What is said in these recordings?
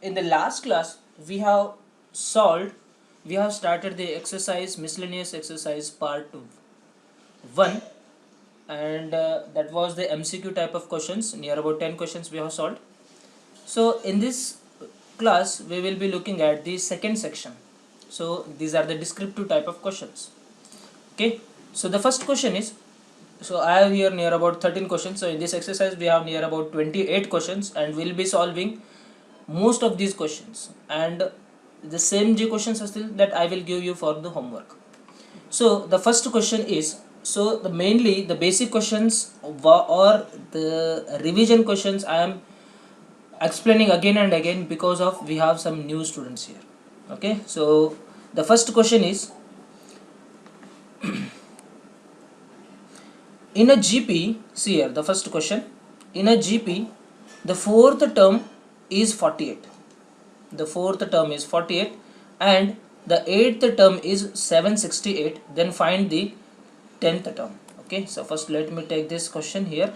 in the last class we have started the exercise, miscellaneous exercise part 1, and that was the MCQ type of questions. Near about 10 questions we have solved. So in this class we will be looking at the second section. So these are the descriptive type of questions. Okay, so the first question is, so I have here near about 13 questions. So in this exercise we have near about 28 questions, and we'll be solving most of these questions, and the same G questions are still that I will give you for the homework. So the first question is, so the mainly the basic questions or the revision questions I am explaining again and again because of we have some new students here. Okay, so the first question is, in a GP, see here the first question, in a GP the fourth term is 48, the fourth term is 48 and the eighth term is 768, then find the 10th term. Okay, so first let me take this question here,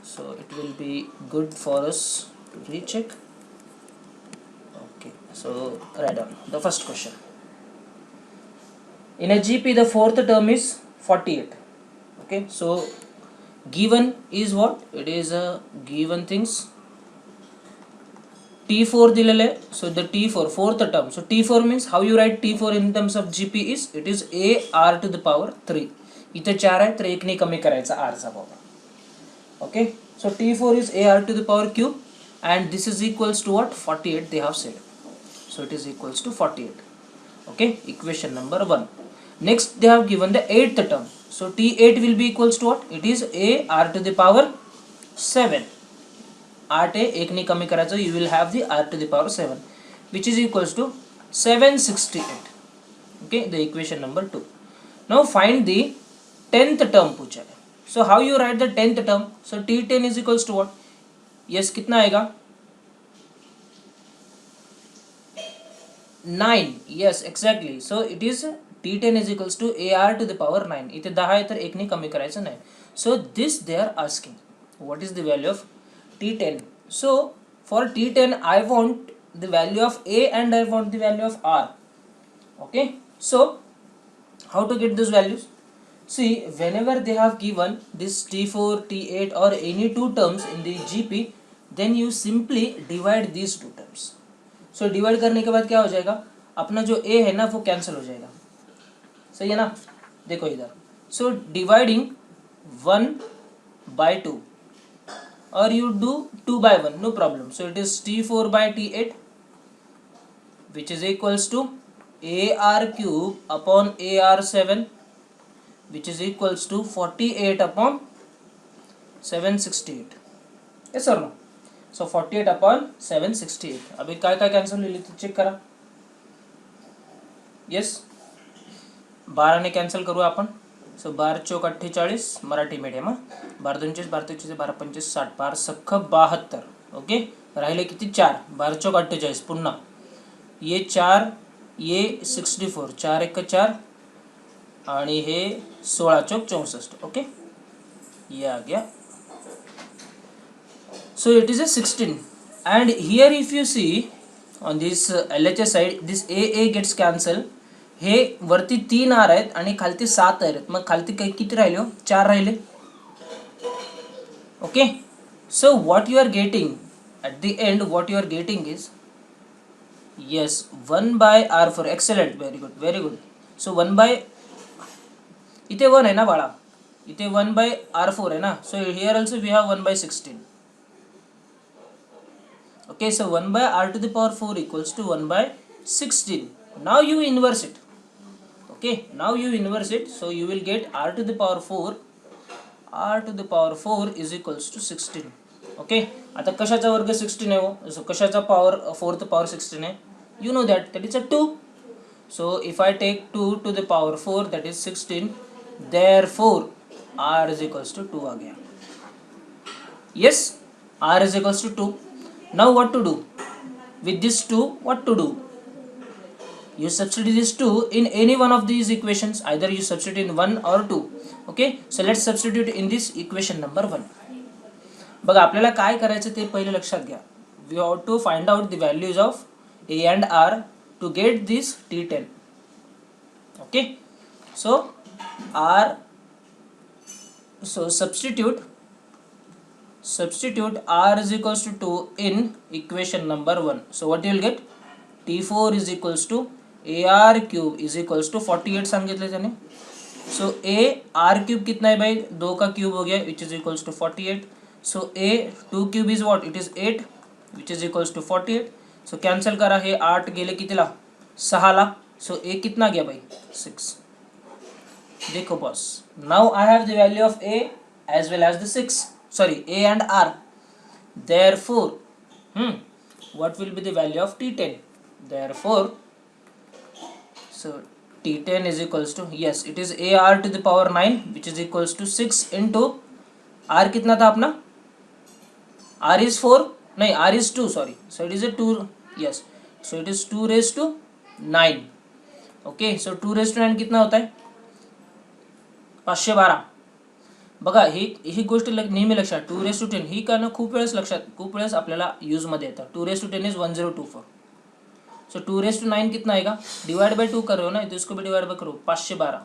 so it will be good for us to recheck. Okay, so write down the first question. In a GP the fourth term is 48. Okay, so given is what? It is a given things. T4 दिलेले, so the T4 fourth term. So T4 means how you write T4 in terms of GP is, it is a r to the power 3. इथे 4 आहे तर 1 ने कमी करायचा r चा power. Okay, so T4 is a r to the power cube, and this is equals to what? 48 they have said. So it is equals to 48. Okay, equation number 1. Next they have given the 8th term. So T8 will be equals to what? It is a r to the power 7. 8 है 1 ने कमी करायचं, you will have the r to the power 7, which is equals to 768. Okay, the equation number 2. Now find the 10th term पूछा है. So how you write the 10th term? So T10 is equals to what? Yes, कितना आएगा? 9. Yes, exactly. So it is T10 is equals to AR to the power 9. इथे 10 आहे तर 1 ने कमी करायचं नाही. So this they are asking, what is the value of T10? So for T10 I want the value of A and I want the value of R. Okay, so how to get those values? See, whenever they have given this T4, T8 or any two terms in the GP, then you simply divide these two terms. So divide करने के बाद क्या हो जाएगा? अपना जो A है ना वो कैंसिल हो जाएगा. सही है ना? देखो इधर. So dividing 1 by 2, or you do 2 by 1, no problem. So it is T4 by T8, which is equals to AR cube upon AR7, which is equals to 48 upon 768. Yes or no? So 48 upon 768. अभी काय काय cancel लिहिली तर check करा. Yes, 12 ने cancel करू आपण. सो 12 चौक 48 Marathi medium. 12 2 12 23 12 25 60 12 सख्ख 72. Okay, राहिले किती 4. 12 चौक 48 पुन्हा ये 4 ये 64 4 1 4 आणि हे 16 चौक 64. ओके, ये आ गया. So it is a 16, and here if you see on this LHS side, this AA gets cancelled. हे वरती 3 आर आहेत आणि खालती 7 आहेत, मग खालती काही किती राहिले? 4 राहिले. Okay, so what you are getting at the end, what you are getting is, yes, 1 by r4. excellent, very good, very good. So 1 by, इथे 1 आहे ना बाळा, इथे 1 by r4 आहे ना. So here also we have 1 by 16. Okay, so 1 by r to the power 4 equals to 1 by 16. Now you inverse it. Okay, now you inverse it, so you will get r to the power 4. r to the power 4 is equals to 16. Okay, आता कशाचा वर्ग 16 आहे हो? So कशाचा power 4th power 16 आहे? You know that is a 2. So if I take 2 to the power 4, that is 16. Therefore r is equals to 2 आ गया. Yes, r is equals to 2. Now what to do with this 2? What to do? You substitute this 2 in any one of these equations. Either you substitute in 1 or 2. Okay, so let's substitute in this equation number 1. बघा आपल्याला काय करायचं ते पहिले लक्षात घ्या. We have to find out the values of A and R to get this T10. Okay, so R, so substitute r is equals to 2 in equation number 1. So what you will get, T4 is equals to AR cube is equals to 48 सांगितले त्याने. So A R cube कितना है भाई, 2 का cube हो गया which is equals to 48. So A 2 cube is what, it is 8 which is equals to 48. So cancel करा, हे 8 गेले कितीला, 6 ला. So A कितना गया भाई, 6. देखो boss, now I have the value of A as well as the 6, sorry A and R. Therefore what will be the value of T10? Therefore, so T10 is equals to, yes, it is AR to the power 9 which is equals to 6 into R कितना था अपना, R is 4, नहीं R is 2, sorry, so it is a 2, yes, so it is 2 raised to 9. okay, so 2 raised to 9 कितना होता है, 512. बघा ही गोष्ट नेहमी लक्षात, 2 raised to 10 ही का ना खूप वेळेस आपल्याला यूजमध्ये येतं. 2 raised to 10 is 1024. So 2 raised to 9 कितना आएगा, डिवाइड बाय 2 कर रहे हो ना, तो इसको भी डिवाइड बाय करो, 512.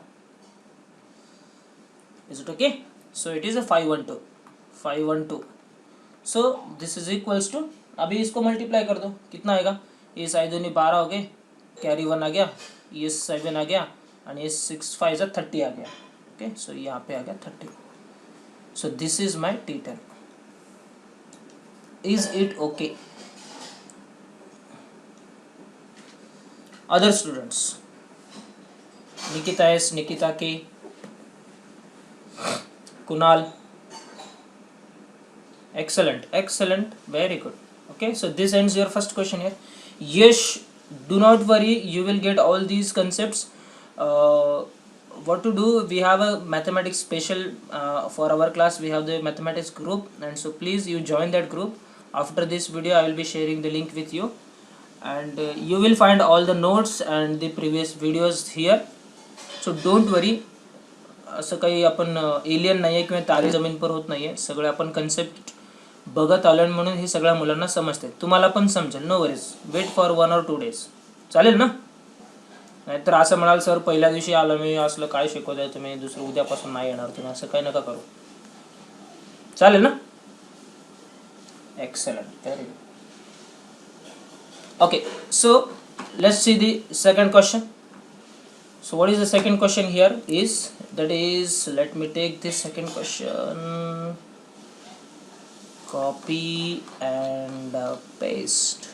Is it okay? So it is a 512. So this is equals to, अभी इसको मल्टीप्लाई कर दो, कितना आएगा, ये साइड दोनों 12 हो गए, कैरी 1 आ गया, ये 7 आ गया, और ये 6 5 30 आ गया. ओके, सो यहाँ पे आ गया 30. सो this is my T10. Is it okay? Other students, Nikita S, Nikita के, Kunal, excellent, very good. okay, so this ends your first question here. Yes, do not worry, you will get all these concepts. What to do, we have a mathematics special for our class, we have the mathematics group, and so please you join that group. After this video I will be sharing the link with you, and you will find all the notes and the previous videos here. So don't worry, असं काही आपण alien नाही आहे किंवा तारे जमीन पर होत नाही आहे, सगळे आपण कन्सेप्ट बघत आलो म्हणून हे सगळ्या मुलांना समजते, तुम्हाला पण समजेल. No worries, wait for 1 or 2 days, चालेल ना? नाहीतर असं म्हणाल सर पहिल्या दिवशी आलो मी, असलं काय शिकवताय तुम्ही, दुसरं उद्यापासून नाही येणार तुम्ही, असं काही नका करू, चालेल ना? Excellent, very good. Okay, so let's see the second question. So what is the second question here is, that is, let me take this second question, copy and paste.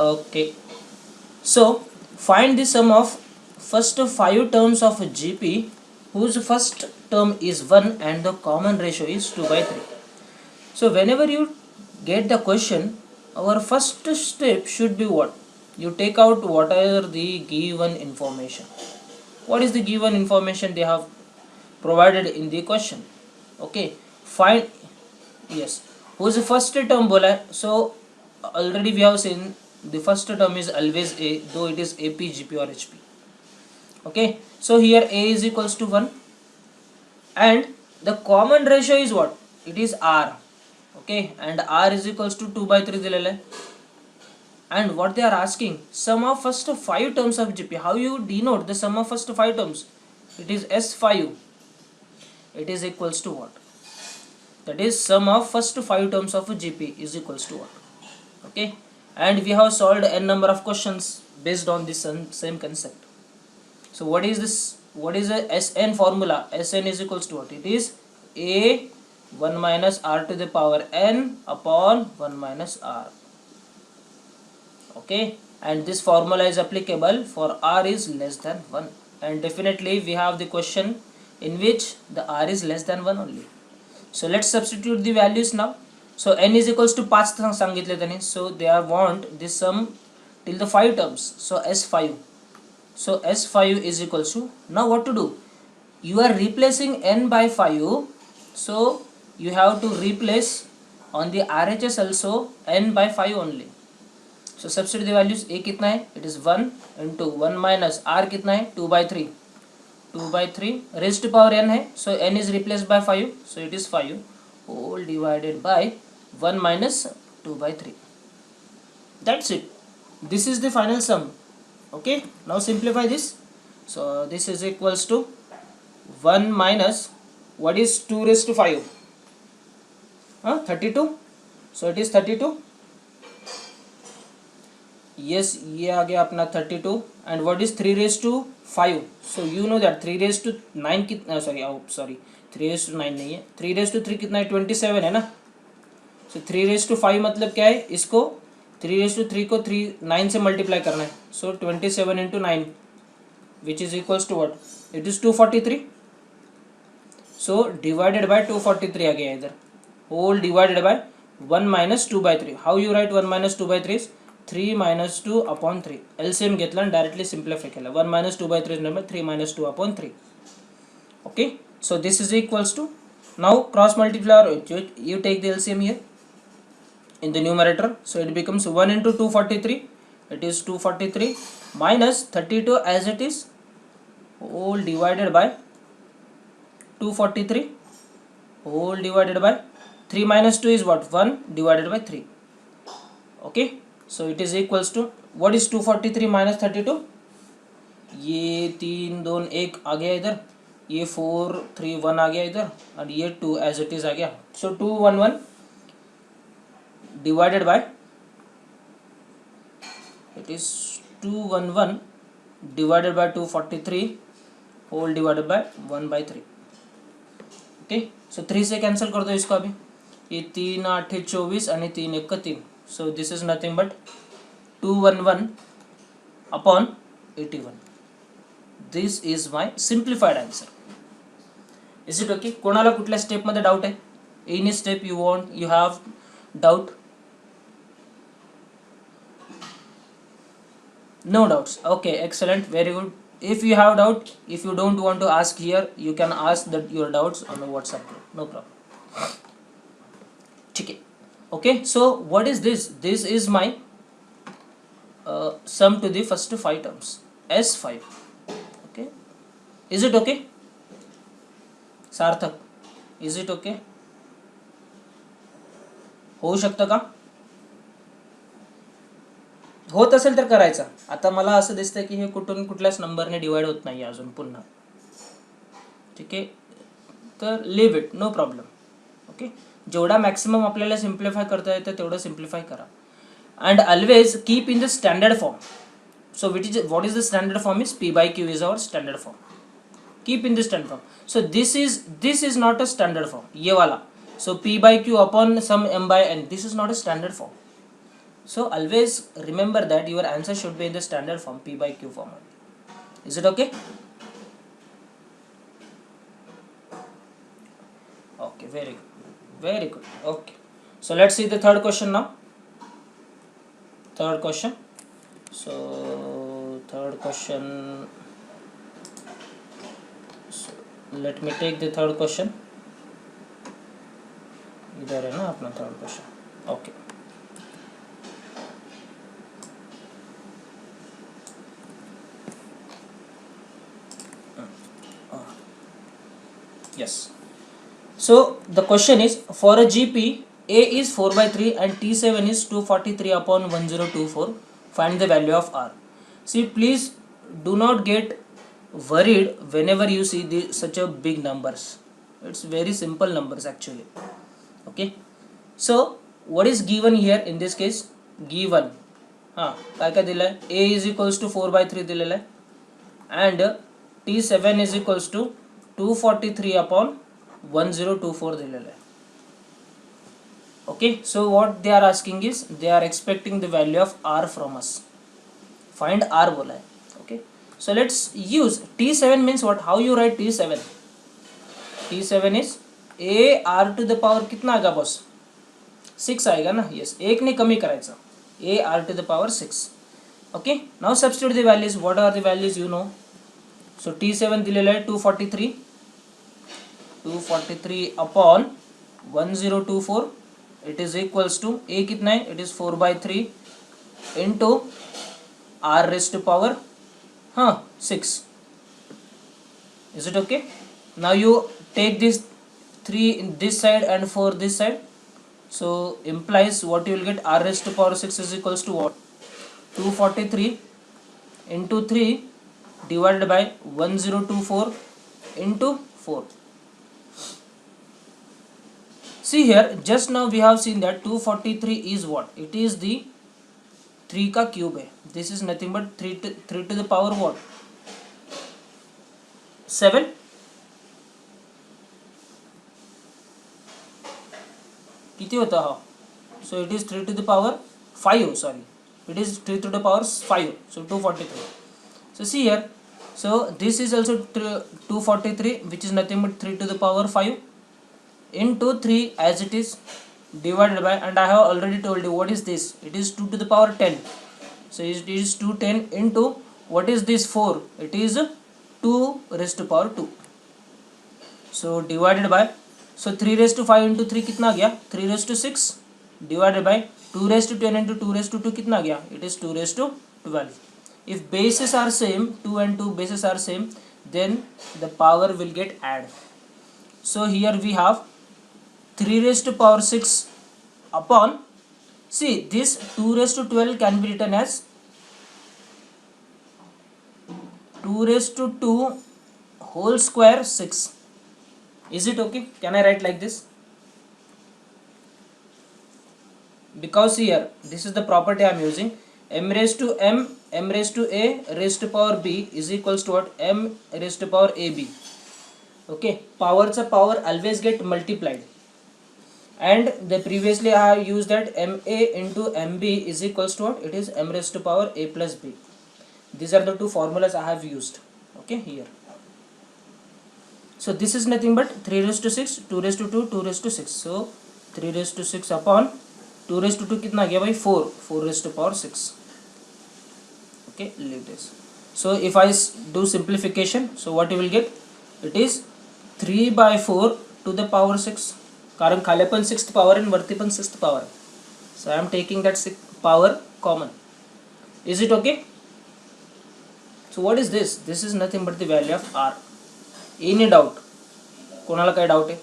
Okay, so find the sum of first 5 terms of GP whose first term is 1 and the common ratio is 2/3. So whenever you get the question, our first step should be what? You take out what are the given information. What is the given information they have provided in the question? Okay, find, yes, whose first term bola hai? So already we have seen the first term is always A, though it is AP, GP or HP. Okay, so here A is equals to 1 and the common ratio is what? It is R. Okay, and R is equals to 2/3 दिलेला आहे. And what they are asking, sum of first 5 terms of GP. How you denote the sum of first 5 terms? It is S5. It is equals to what? That is sum of first 5 terms of GP is equals to what? Okay, and we have solved n number of questions based on this same concept. So what is this? What is a SN formula? SN is equals to what? It is A 1 minus R to the power n upon 1 minus R. Okay, and this formula is applicable for R is less than 1, and definitely we have the question in which the R is less than 1 only. So let's substitute the values now. So n is equals to 5 सांगितले त्याने, so they are want this sum till the 5 terms, so S5. So S5 is equals to, now what to do, you are replacing n by 5, so you have to replace on the RHS also n by 5 only. So substitute the values. A कितना है, it is 1 into 1 minus R कितना है, 2/3 raised to power n है, so n is replaced by 5, so it is 5 whole divided by 1 minus 2 by 3. That's it. This is the final sum. Okay, now simplify this. So this is equals to 1 minus, what is 2 raised to 5? 32. So it is 32. Yes, ये आ गया अपना 32. And what is 3 raised to 5? So you know that 3 raised to 9 कितना, sorry 3 raised to 9 नहीं है, 3 raised to 3 कितना है, 27 है ना. So 3 raised to 5 मतलब क्या है, इसको 3 raised to 3 को 9 से मल्टीप्लाई करना है. So 27 into 9 which is equals to what? It is 243. So divided by 243 आ गया इधर. Whole divided by 1 minus 2 by 3. How you write 1 minus 2 by 3 is 3 minus 2 upon 3. LCM घेतला and directly simplify केला. 1 minus 2 by 3 is number 3 minus 2 upon 3. Okay. So this is equals to, now cross multiply, you take the LCM here in the numerator. So it becomes 1 into 243. It is 243 minus 32 as it is, whole divided by 243 whole divided by 3 minus 2 is what? 1 divided by 3. Okay. So it is equals to, what is 243 minus 32? ये 3 2 1 आ गया इधर, ये 4 3 1 आ गया इधर, और ये 2 as it is आ गया. So 211 divided by, it is 211 divided by 243 whole divided by 1 by 3. Okay. सो 3 से कैंसिल कर दो इसको अभी. ये 3 8 24 आणि 3 1 3. सो this is nothing but 211 upon 81. This is my simplified answer. Is it okay? कोणाला कुठल्या स्टेप मध्ये डाऊट आहे? Any step you want, you have doubt? No doubts. Okay, excellent, very good. If you have doubt, if you don't want to ask here, you can ask that your doubts on the WhatsApp group. No problem. Okay. Okay. So what is this? This is my sum to the first 5 terms. S5. Okay. Is it okay? सार्थक, is it okay? होऊ शकतं का? होत असेल तर करायचा. आता मला असं दिसतंय की हे कुठून कुठल्याच नंबरने डिवाइड होत नाही अजून पुन्हा. ठीक आहे, तर leave it, no problem. Okay. जेवढा मॅक्सिमम आपल्याला सिम्प्लिफाय करता येतं तेवढं सिम्प्लिफाय करा. And always keep in the standard form. So what is the standard form is P by Q is our standard form. Keep in the standard form. So this is not a standard form, ये वाला. So P by Q upon some M by N, this is not a standard form. So always remember that your answer should be in the standard form, P by Q form. Is it okay? Okay, very good, very good. Okay, so let's see the third question now. Third question. So third question. So let me take the third question. इधर है ना अपना third question. Okay. Yes. So the question is, for a GP, A is 4 by 3 and T7 is 243 upon 1024. Find the value of R. See, please do not get worried whenever you see such a big numbers. It's very simple numbers actually. Okay. So what is given here in this case? Given काय काय दिलंय? A is equals to 4 by 3 दिलेलं आहे and T7 is equals to 243 upon 1024 दिलेलं आहे. Okay, so what they are asking is, they are expecting the value of R from us. Find R बोला है. Okay, so let's use T7 means what? How you write T7? T7 is A R to the power कितना आएगा boss? 6 आएगा ना. Yes, एक ने कमी करायचा. A R to the power 6. Okay, now substitute the values. What are the values you know? So T7 दिलेला आहे 243 upon 1024. It is equals to A कितना है? It is 4 by 3 into R raised to power 6. Is it okay? Now you take this 3 in this side and 4 this side. So implies what you will get, r raised to power 6 is equals to what? 243 into 3 divided by 1024 into 4. See here, just now we have seen that 243 is what? It is the 3 का cube है. This is nothing but 3 to the power what? 7. किती होता हा? So it is 3 to the power 5, sorry. It is 3 to the power 5, so 243. So see here, so this is also 243, which is nothing but 3 to the power 5 into 3 as it is, divided by, and I have already told you what is this, it is 2 to the power 10. So it is 210 into, what is this 4, it is 2 raised to power 2. So divided by, so 3 raised to 5 into 3 कितना गया, 3 raised to 6, divided by 2 raised to 10 into 2 raised to 2 कितना गया, it is 2 raised to 12. If bases are same, 2 and 2 bases are same, then the power will get added. So here we have 3 raised to power 6 upon, see this 2 raised to 12 can be written as 2 raised to 2 whole square 6. Is it okay? Can I write like this? Because here this is the property I am using, m raised to m raised to a raised to power b is equals to what? M raised to power ab. Okay, powers of power always get multiplied, and the previously I have used that ma into mb is equals to what? It is m raised to power a plus b. These are the two formulas I have used. Okay, here. So this is nothing but 3 raised to 6, 2 raised to 2, 2 raised to 6. So 3 raised to 6 upon 2 raised to 2 कितना गया भाई 4, 4 raised to power 6. Okay, leave this. So if I do simplification, so what you will get? It is 3 by 4 to the power 6. कारण खाली पण 6th power and वरती पण 6th power. So I am taking that 6th power common. Is it okay? So what is this? This is nothing but the value of r. Any doubt? कोणाला काय doubt आहे?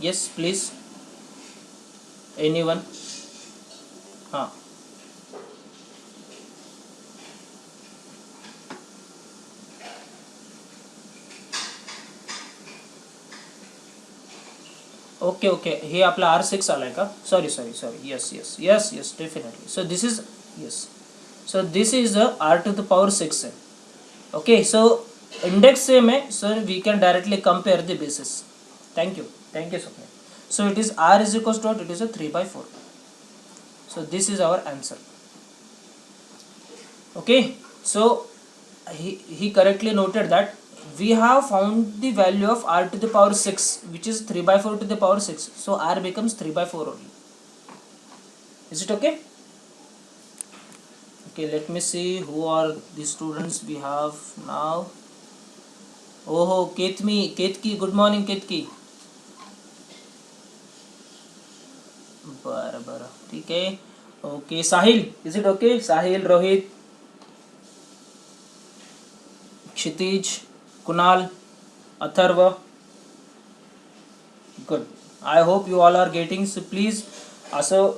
Yes, please. Anyone? हाँ. Okay okay, हे आपला R6 आलाय का? Sorry yes definitely. So this is, yes, so this is the r to the power 6 है. Okay, so index same है, so we can directly compare the bases. Thank you Swapnil. So it is r is equals to what? It is a 3 by 4. So this is our answer. Okay, so he correctly noted that we have found the value of r to the power 6, which is 3 by 4 to the power 6. So r becomes 3 by 4 only. Is it okay? Okay, let me see who are the students we have now. Oh, Ketki, good morning Ketki. बरं ठीक आहे. Okay, Sahil, is it okay? Sahil, Rohit, Kshitij, Kunal, Atharva. Good. I hope you all are getting. So please असं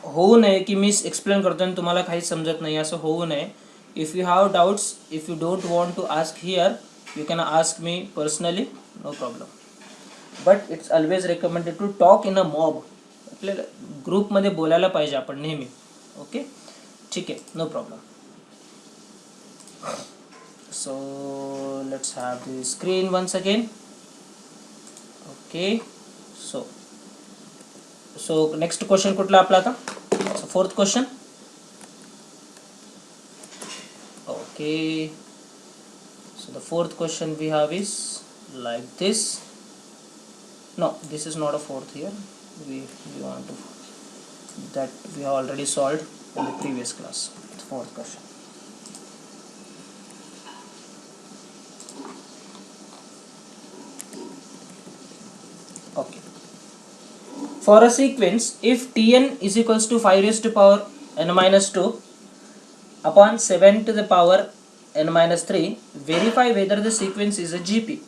होऊ नये की मी explain करतो आणि तुम्हाला काहीच समजत नाही, असं होऊ नये. If you have doubts, if you don't want to ask here, you can ask me personally, no problem. But it's always recommended to talk in a mob. आपल्याला ग्रुपमध्ये बोलायला पाहिजे आपण नेहमी. ओके, ठीक आहे, no problem. So let's have the screen once again. Okay, so next question कुठला आपला आता? Fourth question. Okay, so the fourth question we have is like this. No, this is not a fourth here. We want to, that we have already solved in the previous class. The fourth question. Okay, for a sequence, if Tn is equals to 5 raised to power n minus 2 upon 7 to the power n minus 3, verify whether the sequence is a GP.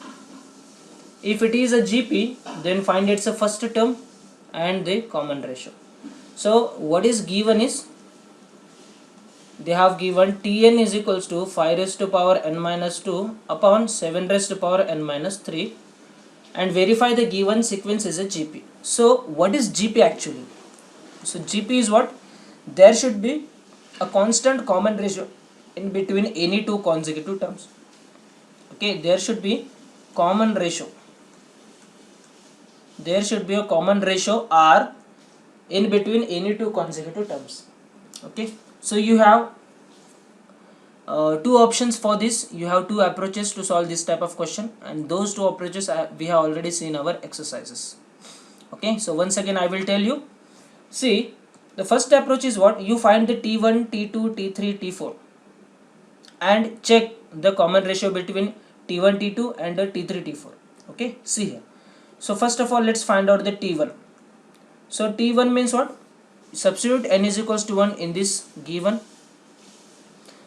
If it is a GP, then find its first term and the common ratio. So what is given is, they have given Tn is equals to 5 raised to power n minus 2 upon 7 raised to power n minus 3, and verify the given sequence is a GP. So what is GP actually? So GP is what? There should be a constant common ratio in between any two consecutive terms. Okay, there should be common ratio. There should be a common ratio R in between any two consecutive terms. Okay, so you have two options for this. You have two approaches to solve this type of question, and those two approaches we have already seen our exercises. Okay, so once again I will tell you. See, the first approach is what? You find the T1, T2, T3, T4 and check the common ratio between T1, T2 and the T3, T4. Okay, see here. So first of all, let's find out the T1. So T1 means what? Substitute n is equals to 1 in this given.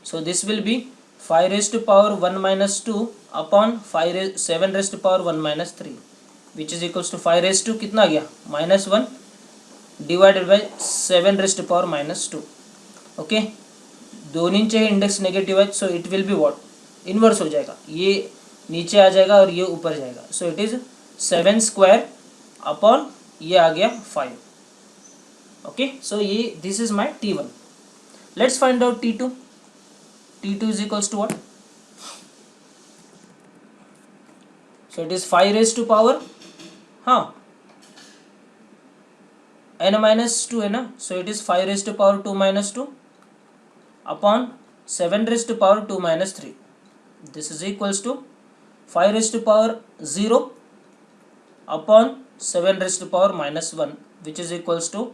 So this will be 5 raised to power 1 minus 2 upon 7 raised to power 1 minus 3, which is equals to 5 raised to कितना गया? minus 1 divided by 7 raised to power minus 2. Okay, दोनोंचे index negative है, so it will be what? Inverse हो जाएगा, ये नीचे आ जाएगा और ये ऊपर जाएगा. सो इट इज 7 स्क्वायर अपॉन ये आ गया 5. ओके, सो ये this is my T1. Let's find out T2. T2 is equals to what? So it is 5 raised to power n minus 2 है ना. So it is 5 raised to power 2 minus 2 upon 7 raised to power 2 minus 3. This is equals to 5 raised to power 0 upon 7 raised to power minus 1, which is equals to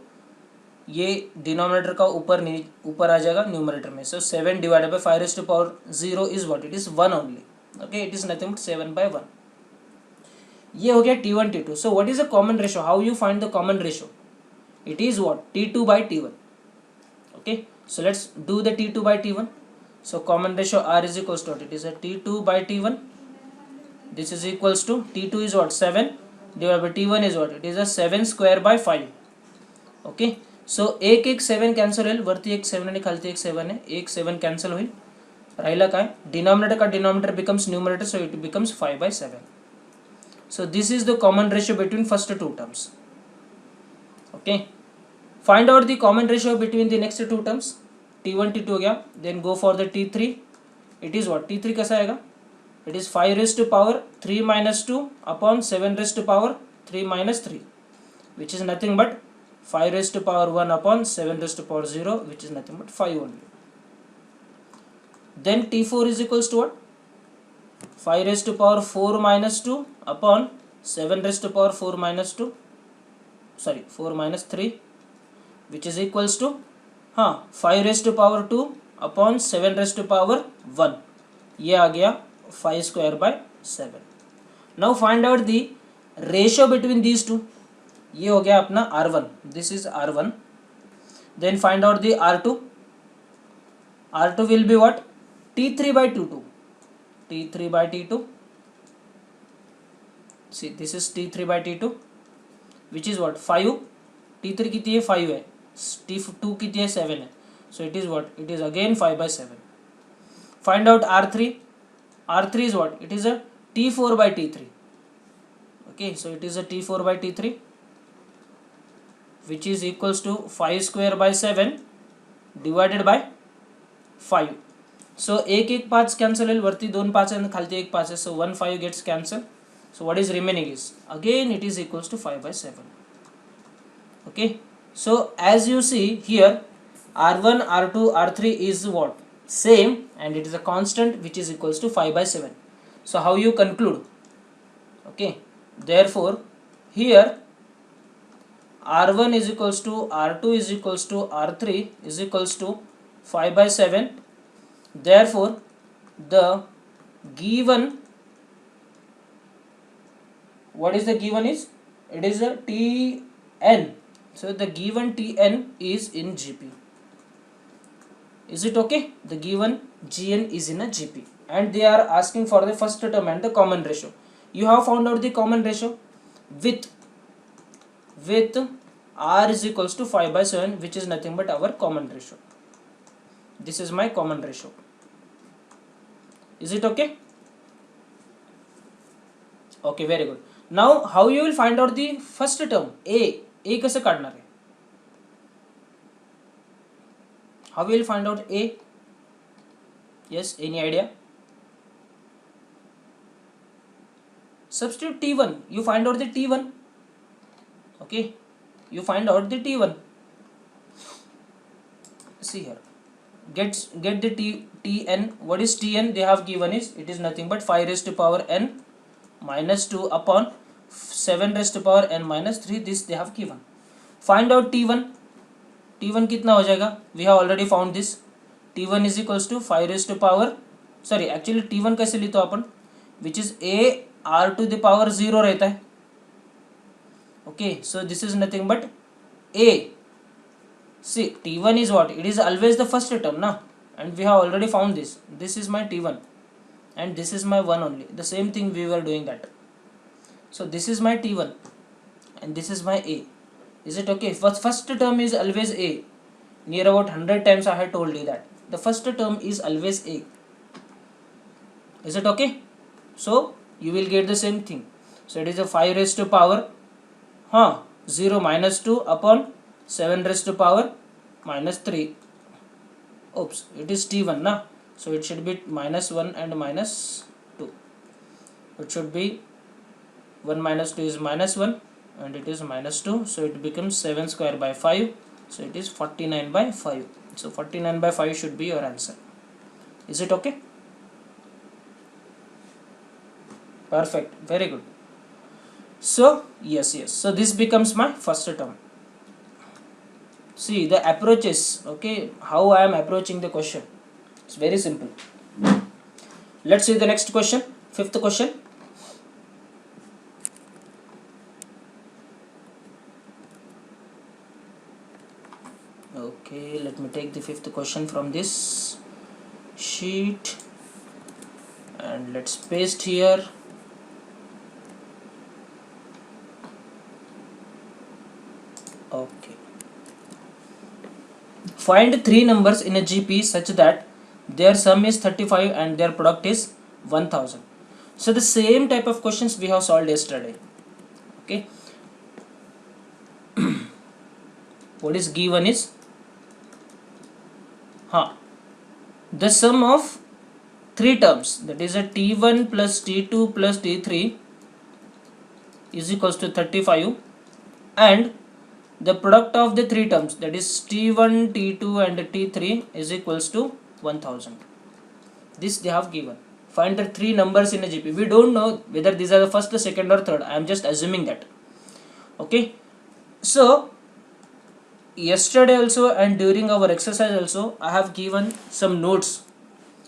ये denominator का ऊपर आ जाएगा numerator में. So 7 divided by 5 raised to power 0 is what? It is 1 only. Okay, it is nothing but 7/1. ये हो गया T1 T2. So what is the common ratio? How you find the common ratio? It is what? T2 by T1. Okay, so let's do the T2 by T1. So common ratio R is equals to, it is a T2 by T1. This is equals to T2 is what? 7 divided by T1 is what? It is a 7 square by 5. Okay, so एक 7 cancel होईल, वरती एक 7 आणि खालती एक 7 आहे, एक 7 cancel होईल, राहिला काय? डिनॉमिनेटर का denominator becomes numerator, so it becomes 5/7. So this is the common ratio between first two terms. Okay, find out the common ratio between the next two terms. T1 T2 हो गया. Then go for the T3. It is what? T3 कैसा आएगा? It is 5 raised to power 3 minus 2 upon 7 raised to power 3 minus 3, which is nothing but 5 raised to power 1 upon 7 raised to power 0, which is nothing but 5 only. Then T4 is equals to what? 5 raised to power 4 minus 2 upon 7 raised to power 4 minus 2, sorry 4 minus 3, which is equals to 5 raised to power 2 upon 7 raised to power 1. ये आ गया 5 square by 7. Now find out the ratio between these two. ये हो गया अपना R1. This is R1. Then find out the R2. R2 will be what? T3 by T2. T3 by T2. See this is T3 by T2, which is what? 5. T3 कितनी है? 5 है. T2 कितनी है? 7 है. So it is what? It is again 5/7. Find out R3. R3 is what? It is a T4 by T3. Okay, so it is a T4 by T3, which is equals to 5 square by 7 divided by 5. So एक 5 cancel होईल, वरती 2 5 and खालती 1 5 आहे, so 1 5 gets cancelled. So what is remaining is again it is equals to 5/7. Okay, so as you see here, R1, R2, R3 is what? Same, and it is a constant which is equals to 5/7. So how you conclude? Okay, therefore here R1 is equals to R2 is equals to R3 is equals to 5/7. Therefore the given, what is the given is? It is a Tn. So the given Tn is in GP. Is it okay? The given Gn is in a GP, and they are asking for the first term and the common ratio. you have found out the common ratio with r is equals to 5/7, which is nothing but our common ratio. This is my common ratio. Is it okay? Okay, very good. Now how you will find out the first term a कसं काढणार आहे? How will you find out a? Yes, any idea? Substitute t1, you find out the t1. Okay, you find out the t1. See here, get the tn. What is tn? They have given is, it is nothing but 5 raised to power n minus 2 upon 7 raised to power n minus 3. This they have given. Find out t1. t1 कितना हो जाएगा? We have already found this. t1 is equals to 5 raised to power, sorry, actually t1 कैसे लेते हो अपन, which is a r to the power 0 रहता है. Okay, so this is nothing but a. See, t1 is what? It is always the first term, na? And we have already found this. This is my t1 and this is my 1 only. The same thing we were doing that. So this is my t1 and this is my a. Is it okay? First term is always a. Near about 100 times I had told you that the first term is always a. Is it okay? So you will get the same thing. So it is a 5 raised to power 0 minus 2 upon 7 raised to power minus 3. Oops, it is t1 na. So it should be minus 1 and minus 2. It should be 1 minus 2 is minus 1 and it is minus 2. So it becomes 7 square by 5. So it is 49 by 5. So 49 by 5 should be your answer. Is it okay? Perfect. Very good. So yes. So this becomes my first term. See the approaches. Okay, how I am approaching the question. It's very simple. Let's see the next question. Fifth question. Okay, let me take the fifth question from this sheet and let's paste here. Okay. Find three numbers in a GP such that their sum is 35 and their product is 1000. So the same type of questions we have solved yesterday. Okay. What is given is the sum of three terms, that is a t1 plus t2 plus t3 is equals to 35 and the product of the three terms, that is t1, t2 and t3 is equals to 1000. This they have given. Find the three numbers in a GP. We don't know whether these are the first, second or third. I am just assuming that. Okay. So yesterday also and during our exercise also I have given some notes.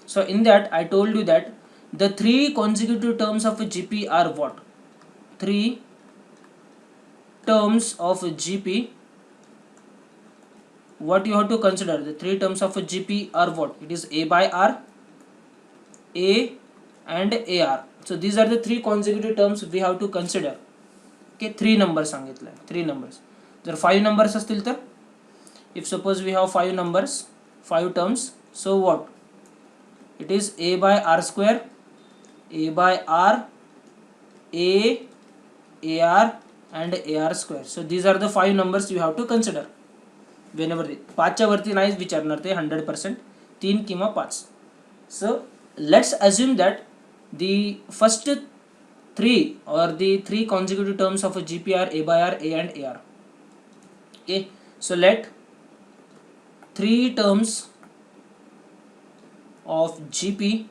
So in that I told you that the three consecutive terms of a GP are what? Three terms of a GP. What you have to consider? The three terms of a GP are what? It is A by R, A and AR. So these are the three consecutive terms we have to consider. Okay, three numbers सांगितलं, three numbers. जर 5 numbers असतील तर, if suppose we have 5 numbers, 5 terms, so what? It is A by R square, A by R, A, AR and AR square. So these are the 5 numbers you have to consider. Whenever 5 च्या वरती नाही विचारणार ते 100%, 3 किंवा 5. So let's assume that the first 3 or the 3 consecutive terms of a GP are A by R, A and AR. Okay, so let 3 terms of GP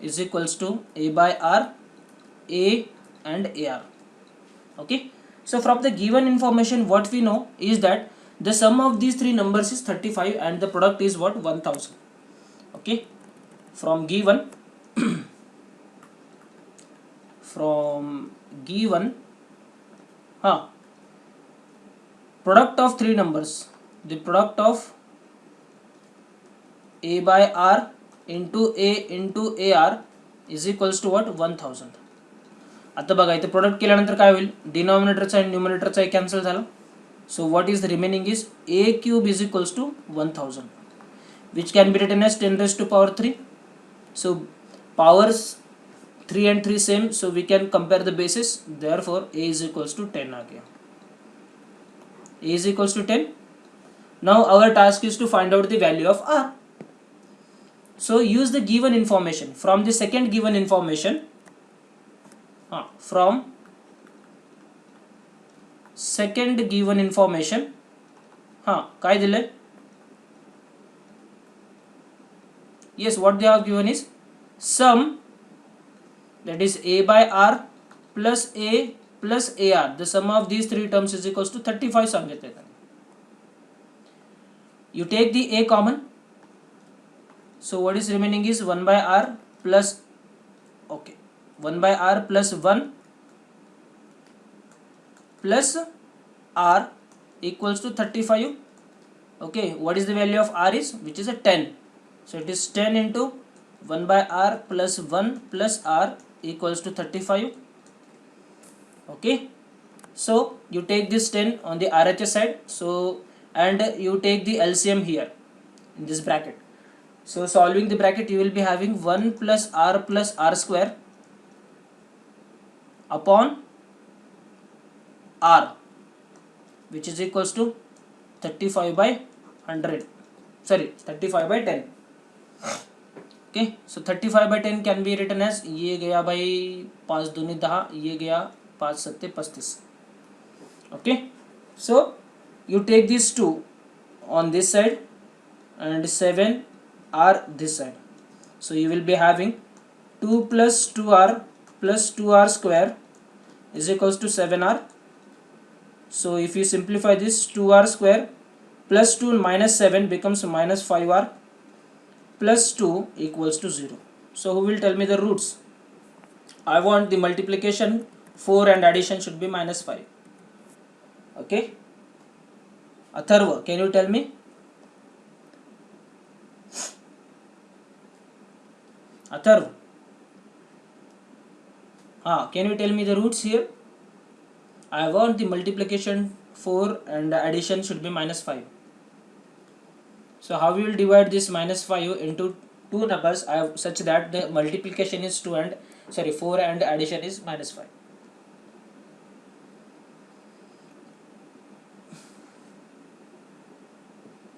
is equals to A by R, A and AR. Okay, so from the given information what we know is that the sum of these three numbers is 35 and the product is what? 1000. Okay, from given product of three numbers, the product of A by R into A into AR is equals to what? 1000. आता बघा इथे product केल्यानंतर काय होईल, डिनॉमिनेटरचा आणि न्यूमरेटरचा cancel झाला. सो what is remaining is a cube is equals to 1000, which can be written as 10 raised to power 3. So powers 3 and 3 same, so we can compare the bases. Therefore a is equals to 10 आ गया. A is equals to 10. Now our task is to find out the value of r. So use the given information from the second given information. From second given information काय दिलंय? Yes, what they have given is sum, that is a by r plus a plus ar. The sum of these three terms is equals to 35 सांगितले. You take the a common, so what is remaining is 1 by r plus 1 by r plus 1 plus r equals to 35. Okay, what is the value of r is, which is a 10. So it is 10 into 1 by r plus 1 plus r equals to 35. Okay, so you take this 10 on the RHS side, so and you take the LCM here in this bracket. So solving the bracket, you will be having 1 plus r square upon r, which is equals to 35 by 100, sorry 35 by 10. Okay, so 35 by 10 can be written as, ये गया भाई 5 दूनी 10, ये गया 5 सत्ते 35. Okay, so you take these two on this side and 7 r this side. So you will be having 2 plus 2r plus 2r square is equals to 7r. So if you simplify this, 2r square plus 2 minus 7 becomes minus 5r plus 2 equals to 0. So who will tell me the roots? I want the multiplication 4 and addition should be minus 5. Okay, Atharva, can you tell me? Atharva, can you tell me the roots here? I want the multiplication 4 and addition should be minus 5. So how we will divide this minus 5 into two numbers such that the multiplication is 4 and addition is minus 5.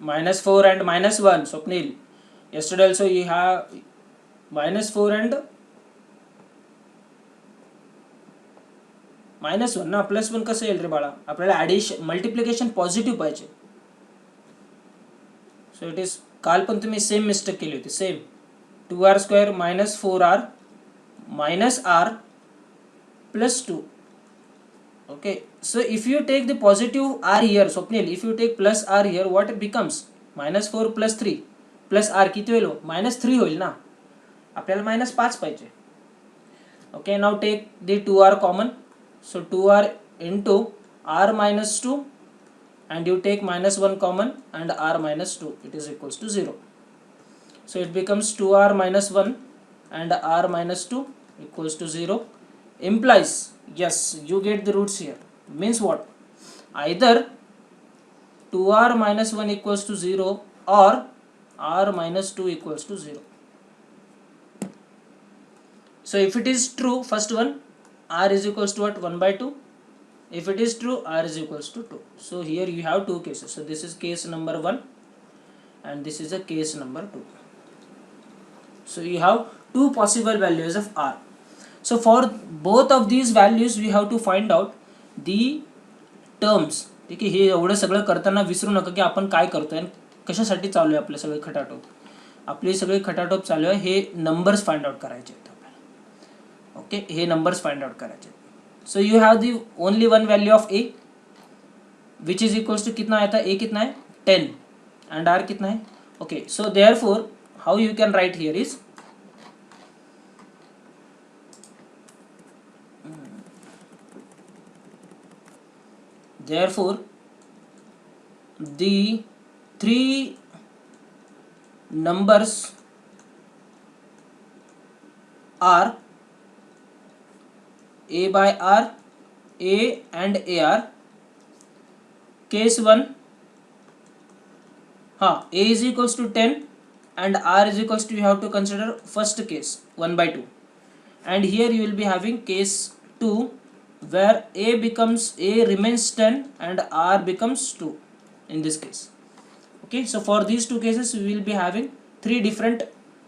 Minus 4 and minus 1, Swapnil. Yesterday also you have minus 4 and minus 1 ना, plus 1 कसं येईल रे बाळा? आपल्याला addition multiplication positive पाहिजे. सो it is, काल पण तुम्ही सेम मिस्टेक केली होती, same 2r square minus 4r minus r plus 2. Okay, so if you take the positive r here, Swapnil, if you take plus r here, what it becomes? minus 4 plus 3 plus r किती होईल? minus 3 होईल ना, आपल्याला minus 5 पाहिजे. Okay, now take the 2r common, so 2r into r minus 2 and you take minus 1 common and r minus 2, it is equals to 0. So it becomes 2r minus 1 and r minus 2 equals to 0. Implies, yes, you get the roots here. Means what? Either 2r minus 1 equals to 0 or r minus 2 equals to 0. So if it is true, first one, r is equals to what? 1 by 2. If it is true, r is equals to 2. So here you have two cases. So this is case number 1 and this is a case number 2. So you have two possible values of r. So for both of these values we have to find out the terms. ठीक आहे, हे एवढं सगळं करताना विसरू नका की आपण काय करतोय आणि कशासाठी चालू आहे आपले सगळे खटाटोप. आपले सगळे खटाटोप चालू आहे हे नंबर्स फाइंड आउट करायचे आहेत आपल्याला. ओके, हे नंबर्स फाइंड आउट करायचे. So you have the only one value of a which is equals to कितना आया था? ए कितना है? 10 एंड आर कितना है? Okay, so therefore how you can write here is therefore the three numbers are A by R, A and AR. Case 1, A is equals to 10 and R is equals to, you have to consider first case 1 by 2. And here you will be having case 2 where A remains 10 and R becomes 2 in this case. Okay, so for these two cases we will be having three different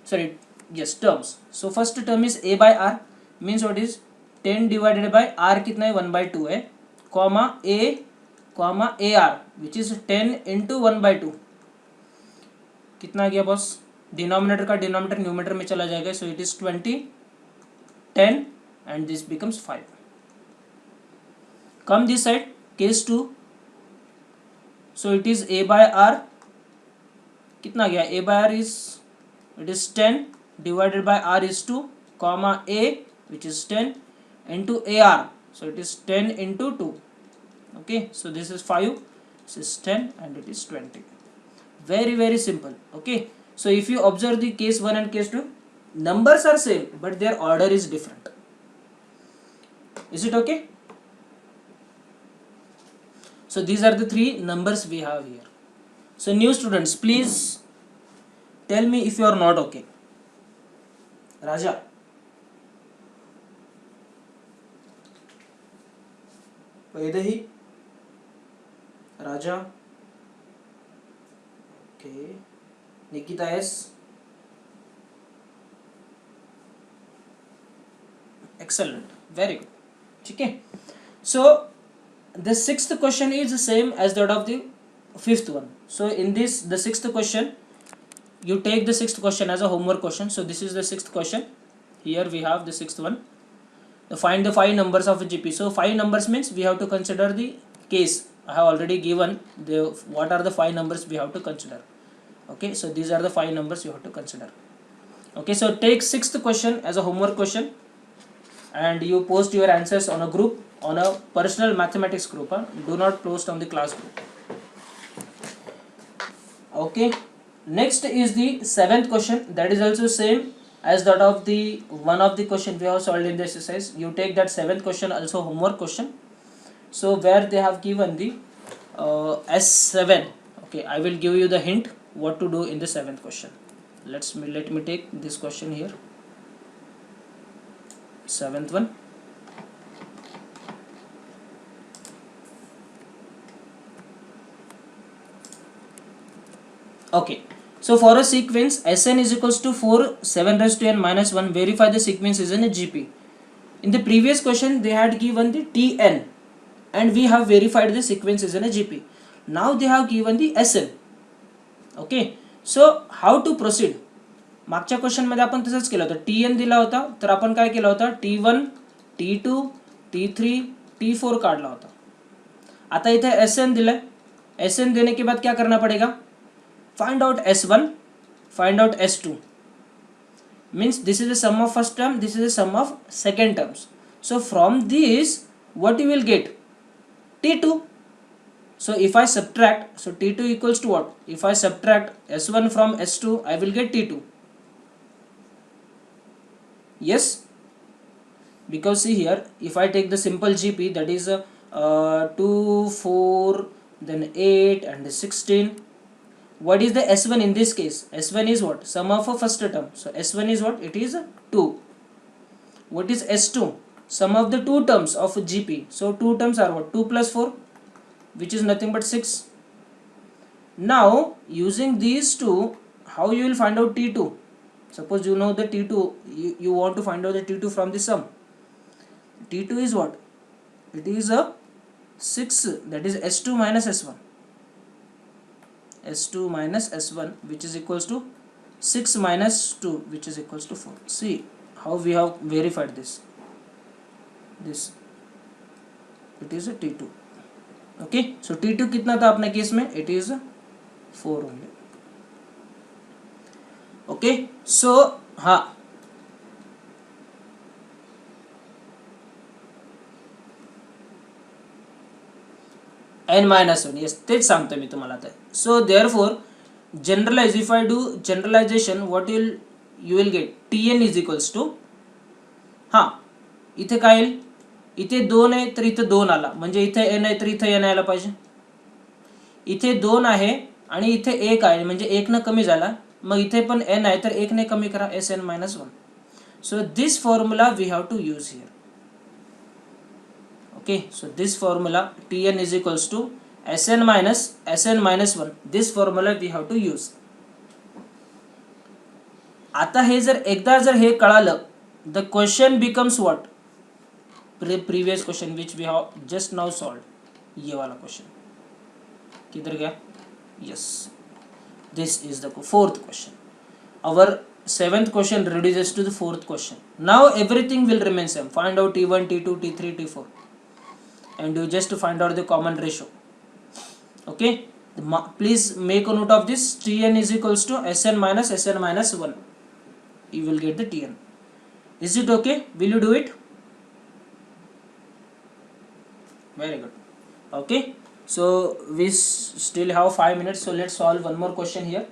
terms. So first term is A by R, means what is 10 divided by R कितना है 1 by 2 है, comma A comma AR which is 10 into 1 by 2. कितना आ गया boss, denominator का denominator numerator में चला जाएगा, so it is 20, 10 and this becomes 5. Come this side, case 2, so it is A by R, कितना गया, A by R is, it is 10 divided by R is 2, comma A which is 10 into AR, so it is 10 into 2. Okay, so this is 5, this is 10 and it is 20. Very simple. Okay, so if you observe the case 1 and case 2, numbers are same but their order is different. Is it okay? So these are the three numbers we have here. So new students, please tell me if you are not okay. Raja, Vaidehi, Raja, okay, Nikita S, excellent, very good. Okay, so the sixth question is the same as that of the fifth one. So in this, the sixth question, you take the sixth question as a homework question. So this is the sixth question. Here we have the sixth one. Find the 5 numbers of a GP. So 5 numbers means we have to consider the case. I have already given the what are the 5 numbers we have to consider. Okay, so these are the 5 numbers you have to consider. Okay, so take sixth question as a homework question and you post your answers on a group, on a personal mathematics group. Do not post on the class group. Okay, next is the seventh question. That is also same as that of the one of the question we have solved in the exercise. You take that seventh question also homework question. So where they have given the S7. Okay, I will give you the hint what to do in the seventh question. Let me take this question here. Seventh one. Okay, so for a sequence Sn is equals to 4, 7 raised to n minus 1, verify the sequence is in a GP. In the previous question they had given the Tn and we have verified the sequence is in a GP. Now they have given the Sn. Okay, so how to proceed? मागच्या question मध्ये आपण तसंच केलं होतं, Tn दिला होता तर आपण काय केलं होतं, T1, T2, T3, T4 काढला होता. आता इथे Sn दिलाय, Sn देने के बाद क्या करना पड़ेगा, find out S1, find out S2. Means this is the sum of first term, this is the sum of second terms. So from this what you will get, T2. So if I subtract, so T2 equals to what, if I subtract S1 from S2 I will get T2. Yes, because see here, if I take the simple GP, that is 2, 4, then 8 and 16. What is the S1 in this case? S1 is what, sum of a first term. So S1 is what, it is 2. What is S2? Sum of the two terms of GP. So two terms are what, 2 plus 4, which is nothing but 6. Now using these two, how you will find out T2? Suppose you know the T2, you want to find out the T2 from the sum. T2 is what, it is a 6, that is S2 minus S1. S2 minus S1 which is equals to 6 minus 2 which is equals to 4. See how we have verified this. This, it is a T2. Okay, so T2 कितना था अपने case में, it is 4 only. Okay, so हाँ, n minus 1, yes, तेच सांगतो मी तुम्हाला आता. So therefore generalize, if I do generalization, what you will get, Tn is equals to, हाँ इथे काय येईल, इथे 2 आहे तर इथे 2 आला, म्हणजे इथे n आहे तर इथे n यायला पाहिजे. इथे 2 आहे आणि इथे 1 आहे, म्हणजे 1 न कमी झाला. मग इथे पण n आहे तर 1 ने कमी करा, Sn-1. So this formula we have to use here. Okay, so this formula Tn is equals to Sn minus 1. This formula we have to use. आता हे जर एकदा जर हे कळालं, the question becomes what? Previous question which we have just now solved. ये वाला question किधर गया? Yes, this is the fourth question. Our seventh question reduces to the fourth question. Now everything will remain same. Find out T1, T2, T3, T4, and you just find out the common ratio. Okay, please make a note of this. Tn is equals to Sn minus 1. You will get the Tn. Is it okay? Will you do it? Very good. Okay, so we still have 5 minutes, so let's solve one more question here.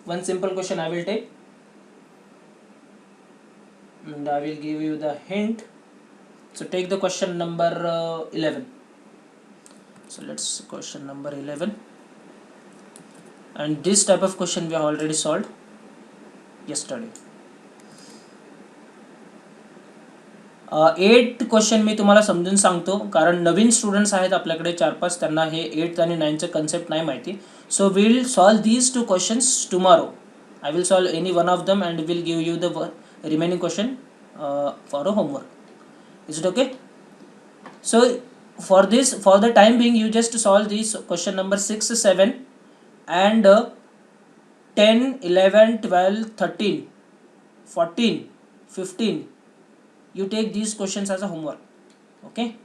One simple question I will take, and I will give you the hint. So take the question number 11. So let's question number 11, and this type of question we have already solved yesterday. 8 question मी तुम्हाला समजून सांगतो, कारण नवीन students आहेत आपल्याकडे 4-5, त्यांना हे 8 आणि 9चं concept नाही माहिती. So we will solve these 2 questions tomorrow. I will solve any one of them and will give you the remaining question for a homework. Is it okay? So for the time being, you just solve these question number 6, 7 and 10, 11, 12, 13, 14, 15. You take these questions as a homework. Okay,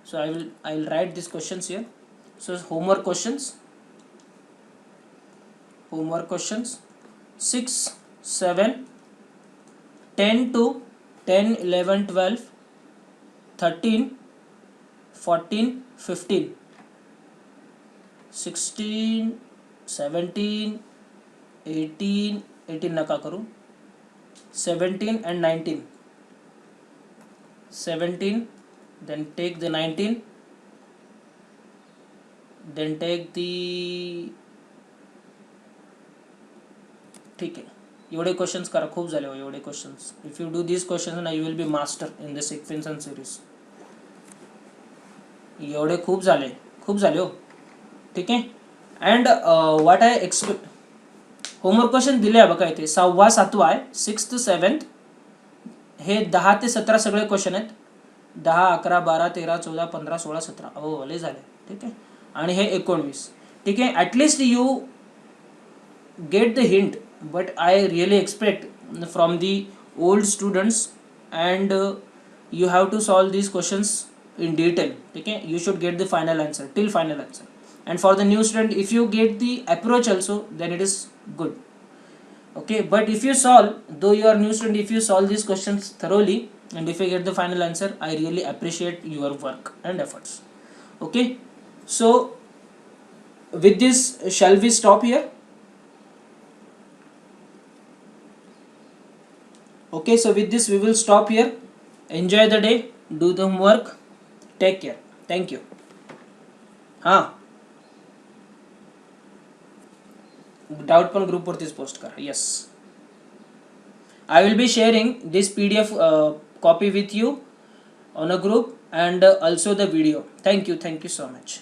so I will write these questions here. So homework questions 6, 7, 10 to 10, 11, 12, 13, 14, 15, 16, 17, 18 नका करू, 17 and 19. 17, then take the 19, then take the, ठीक आहे. एवढे questions करा, खूप झाले हो एवढे questions. If you do these questions ना you will be master in the sequence and series. एवढे खूप झाले हो. ठीक आहे. And what I expect, homework question दिले आहे बघा इथे. 6वा 7वा आहे, 6th 7th हे 10 ते 17 सगळे क्वेश्चन आहेत. 10, 11, 12, 13, 14, 15, 16, 17 हो लय झाले. ठीक आहे. आणि हे 19. ठीक आहे. At least you get the hint, but I really expect from the old students and you have to solve these questions in detail. Okay, you should get the final answer till final answer. And for the new student, if you get the approach also, then it is good. Okay, but if you solve, though you are new student, if you solve these questions thoroughly and if you get the final answer, I really appreciate your work and efforts. Okay, so with this shall we stop here? Okay, so with this we will stop here. Enjoy the day, do the homework, take care. Thank you. Doubt पण group वरतीच post करा. Yes, I will be sharing this PDF copy with you on a group and also the video. Thank you so much.